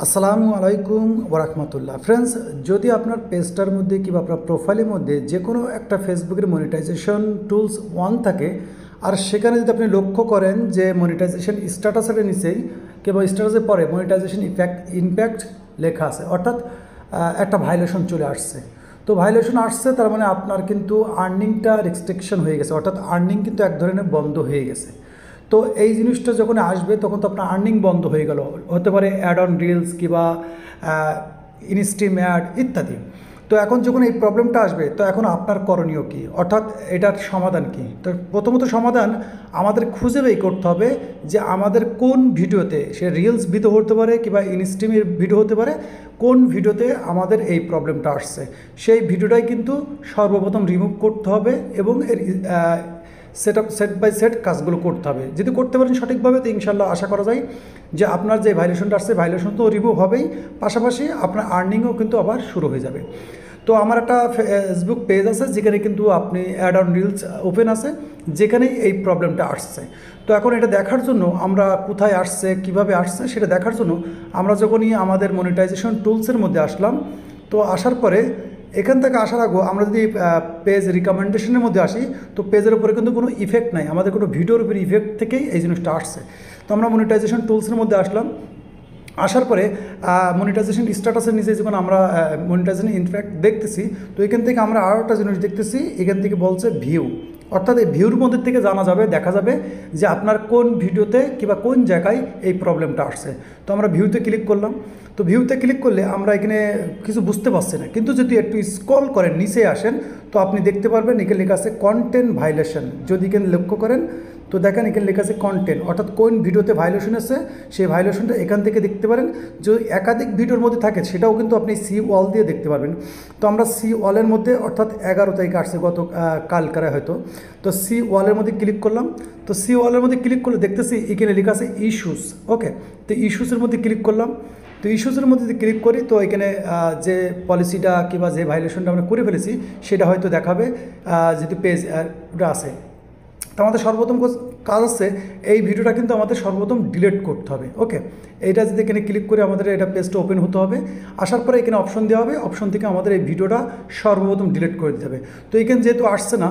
আসসালামু আলাইকুম ওরহমতুল্লাহ ফ্রেন্ডস, যদি আপনার পেজটার মধ্যে কিংবা আপনার প্রোফাইলের মধ্যে যে কোনো একটা ফেসবুকের মনিটাইজেশন টুলস অন থাকে আর সেখানে যদি আপনি লক্ষ্য করেন যে মনিটাইজেশন স্ট্যাটাসের নিচেই কিংবা স্ট্যাটাসের পরে মনিটাইজেশন ইম্প্যাক্ট লেখা আছে, অর্থাৎ একটা ভায়োলেশন চলে আসছে। তো ভায়োলেশন আসছে তার মানে আপনার কিন্তু আর্নিংটা রেস্ট্রিকশন হয়ে গেছে, অর্থাৎ আর্নিং কিন্তু এক ধরনের বন্ধ হয়ে গেছে। তো এই জিনিসটা যখন আসবে তখন তো আপনার আর্নিং বন্ধ হয়ে গেল, হতে পারে অ্যাড অন রিলস কিংবা ইনস্ট্রিম অ্যাড ইত্যাদি। তো এখন যখন এই প্রবলেমটা আসবে তো এখন আপনার করণীয় কী, অর্থাৎ এটার সমাধান কী? তো প্রথমত সমাধান আমাদের খুঁজে বের করতে হবে যে আমাদের কোন ভিডিওতে, সে রিলস ভিডিও হতে পারে কিংবা ইনস্ট্রিমের ভিডিও হতে পারে, কোন ভিডিওতে আমাদের এই প্রবলেমটা আসছে সেই ভিডিওটাই কিন্তু সর্বপ্রথম রিমুভ করতে হবে এবং এর সেট বাই সেট কাজগুলো করতে হবে। যদি করতে পারেন সঠিকভাবে তো ইনশাল্লাহ আশা করা যায় যে আপনার যে ভায়োলেশনটা আসছে ভায়োলেশন তো রিমুভ হবেই, পাশাপাশি আপনার আর্নিংও কিন্তু আবার শুরু হয়ে যাবে। তো আমার একটা ফেসবুক পেজ আছে যেখানে কিন্তু আপনি অ্যাড অন রিলস ওপেন আছে, যেখানেই এই প্রবলেমটা আসছে। তো এখন এটা দেখার জন্য আমরা কোথায় আসছে কিভাবে আসছে সেটা দেখার জন্য আমরা যখনই আমাদের মনিটাইজেশন টুলসের মধ্যে আসলাম, তো আসার পরে এখান থেকে আসার আগেও আমরা যদি পেজ রিকমেন্ডেশনের মধ্যে আসি তো পেজের উপরে কিন্তু কোনো ইফেক্ট নাই, আমাদের কোনো ভিডিওর উপরে ইফেক্ট থেকেই এই জিনিসটা আসছে। তো আমরা মনিটাইজেশন টুলসের মধ্যে আসলাম, আসার পরে মনিটাইজেশন স্ট্যাটাসের নিচে যখন আমরা মনিটাইজেশন ইনফ্যাক্ট দেখতেছি, তো এখান থেকে আমরা আরও একটা জিনিস দেখতেছি, এখান থেকে বলছে ভিউ, অর্থাৎ এই ভিউর মধ্যে থেকে জানা যাবে, দেখা যাবে যে আপনার কোন ভিডিওতে কিংবা কোন জায়গায় এই প্রবলেমটা আসছে। তো আমরা ভিউতে ক্লিক করলাম, তো ভিউতে ক্লিক করলে আমরা এখানে কিছু বুঝতে পারছি না, কিন্তু যদি একটু স্ক্রল করেন নিচে আসেন তো আপনি দেখতে পারবেন এখানে লেখা আছে কন্টেন্ট ভায়োলেশন। যদি এখানে লক্ষ্য করেন তো দেখেন এখানে লেখা আছে কন্টেন্ট, অর্থাৎ কোন ভিডিওতে ভায়োলেশন আছে সেই ভায়োলেশনটা এখান থেকে দেখতে পারেন। যদি একাধিক ভিডিওর মধ্যে থাকে সেটাও কিন্তু আপনি সি ওয়াল দিয়ে দেখতে পারবেন। তো আমরা সি ওয়ালের মধ্যে, অর্থাৎ 11 তারিখে আসছে গত কালকারে হয়তো, তো সি ওয়ালের মধ্যে ক্লিক করলাম। তো সি ওয়ালের মধ্যে ক্লিক করলে দেখতেছি এখানে লেখা আছে ইস্যুস। ওকে, তো ইস্যুসের মধ্যে ক্লিক করলাম। তো ইস্যুসের মধ্যে যদি ক্লিক করি তো এখানে যে পলিসিটা কিংবা যে ভায়োলেশনটা আমরা করে ফেলেছি সেটা হয়তো দেখাবে, যেহেতু পেজ আছে। তো আমাদের সর্বপ্রথম কাজ হচ্ছে এই ভিডিওটা কিন্তু আমাদের সর্বপ্রথম ডিলিট করতে হবে। ওকে, এইটা যদি এখানে ক্লিক করে আমাদের এটা পেজটা ওপেন হতে হবে, আসার পরে এখানে অপশন দেওয়া হবে, অপশন থেকে আমাদের এই ভিডিওটা সর্বপ্রথম ডিলিট করে দিতে হবে। তো এখানে যেহেতু আসছে না,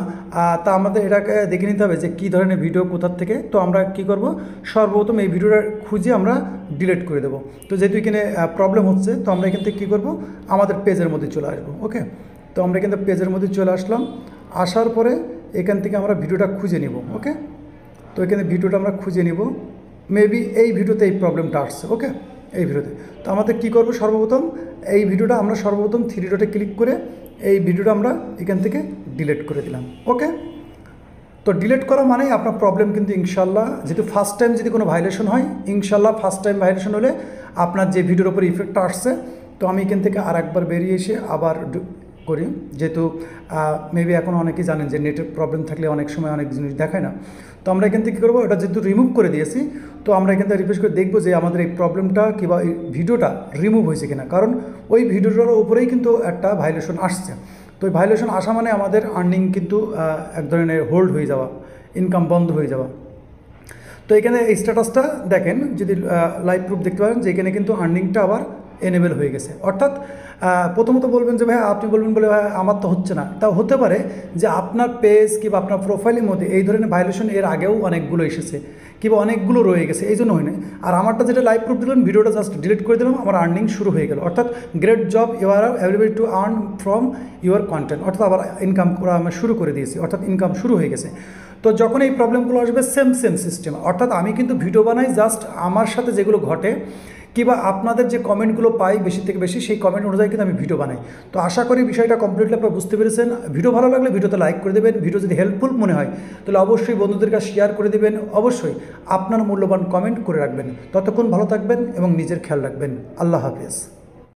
তা আমাদের এটাকে দেখে নিতে হবে যে কী ধরনের ভিডিও কোথার থেকে। তো আমরা কি করব, সর্বপ্রথম এই ভিডিওটা খুঁজে আমরা ডিলিট করে দেবো। তো যেহেতু এখানে প্রবলেম হচ্ছে তো আমরা এখান থেকে কী করবো, আমাদের পেজের মধ্যে চলে আসবো। ওকে, তো আমরা কিন্তু পেজের মধ্যে চলে আসলাম, আসার পরে এখান থেকে আমরা ভিডিওটা খুঁজে নিব। ওকে, তো এখানে ভিডিওটা আমরা খুঁজে নিব, মেবি এই ভিডিওতে এই প্রবলেমটা আসছে। ওকে, এই ভিডিওতে তো আমাদের কী করবো, সর্বপ্রথম এই ভিডিওটা আমরা সর্বপ্রথম 3 ডটে ক্লিক করে এই ভিডিওটা আমরা এখান থেকে ডিলিট করে দিলাম। ওকে, তো ডিলিট করা মানেই আপনার প্রবলেম কিন্তু ইনশাল্লাহ, যেহেতু ফার্স্ট টাইম যদি কোনো ভায়োলেশন হয়, ইনশাল্লাহ ফার্স্ট টাইম ভায়োলেশন হলে আপনার যে ভিডিওর উপর ইফেক্টটা আসছে, তো আমি এখান থেকে আরেকবার বেরিয়ে এসে আবার করি, যেহেতু মেবি এখন অনেকেই জানেন যে নেটের প্রবলেম থাকলে অনেক সময় অনেক জিনিস দেখায় না। তো আমরা এখান থেকে কী করবো, এটা যেহেতু রিমুভ করে দিয়েছি তো আমরা এখান থেকে রিফ্রেশ করে দেখবো যে আমাদের এই প্রবলেমটা কিংবা এই ভিডিওটা রিমুভ হয়েছে কিনা, কারণ ওই ভিডিওটার উপরেই কিন্তু একটা ভায়োলেশন আসছে। তো ওই ভায়োলেশন আসা মানে আমাদের আর্নিং কিন্তু এক ধরনের হোল্ড হয়ে যাওয়া, ইনকাম বন্ধ হয়ে যাওয়া। তো এখানে এই স্ট্যাটাসটা দেখেন, যদি লাইভ প্রুফ দেখতে পারেন যে এখানে কিন্তু আর্নিংটা আবার এনেবেল হয়ে গেছে। অর্থাৎ প্রথমত বলবেন যে ভাই, আপনি বলবেন বলে ভাই আমার তো হচ্ছে না, তাও হতে পারে যে আপনার পেজ কিংবা আপনার প্রোফাইলের মধ্যে এই ধরনের ভায়োলেশন এর আগেও অনেকগুলো এসেছে কিংবা অনেকগুলো রয়ে গেছে, এই জন্য হয় না। আর আমারটা যেটা লাইভ প্রুফ দিলাম, ভিডিওটা জাস্ট ডিলিট করে দিলাম, আমার আর্নিং শুরু হয়ে গেল। অর্থাৎ great job, you are everybody to earn from your content, অর্থাৎ আবার ইনকাম করা আমি শুরু করে দিয়েছি, অর্থাৎ ইনকাম শুরু হয়ে গেছে। তো যখন এই প্রবলেমগুলো আসবে সেম সিস্টেম, অর্থাৎ আমি কিন্তু ভিডিও বানাই জাস্ট আমার সাথে যেগুলো ঘটে কিংবা আপনাদের যে কমেন্টগুলো পাই বেশি থেকে বেশি, সেই কমেন্ট অনুযায়ী কিন্তু আমি ভিডিও বানাই। তো আশা করি বিষয়টা কমপ্লিটলি আপনারা বুঝতে পেরেছেন। ভিডিও ভালো লাগলে ভিডিওতে লাইক করে দেবেন, ভিডিও যদি হেল্পফুল মনে হয় তাহলে অবশ্যই বন্ধুদের কাছে শেয়ার করে দেবেন, অবশ্যই আপনার মূল্যবান কমেন্ট করে রাখবেন। ততক্ষণ ভালো থাকবেন এবং নিজের খেয়াল রাখবেন। আল্লাহ হাফেজ।